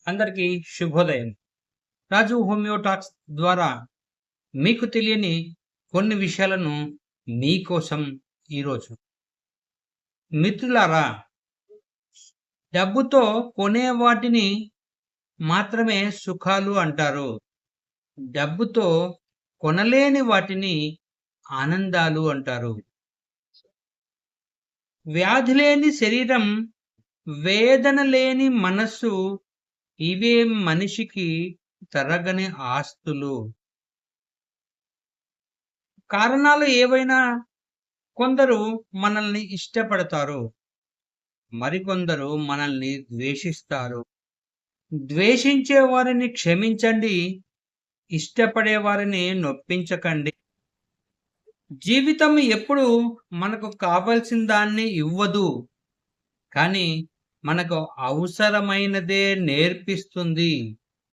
అందరికీ శుభోదయం. రాజు homeo talks ద్వారా మీకు తెలియని కొన్ని విషయాలను మీకోసం ఈరోజు. మిత్రులారా, డబ్బుతో కొనే వాటిని మాత్రమే సుఖాలు అంటారు. డబ్బుతో కొనలేని వాటిని ఆనందాలు అంటారు. వ్యాధి లేని శరీరం, వేదన లేని మనస్సు, ఇవే మనిషికి తరగని ఆస్తులు. కారణాలు ఏవైనా కొందరు మనల్ని ఇష్టపడతారు, మరికొందరు మనల్ని ద్వేషిస్తారు. ద్వేషించే వారిని క్షమించండి, ఇష్టపడే వారిని నొప్పించకండి. జీవితం ఎప్పుడు మనకు కావలసిన దాన్ని ఇవ్వదు, కానీ మనకు అవసరమైనదే నేర్పిస్తుంది.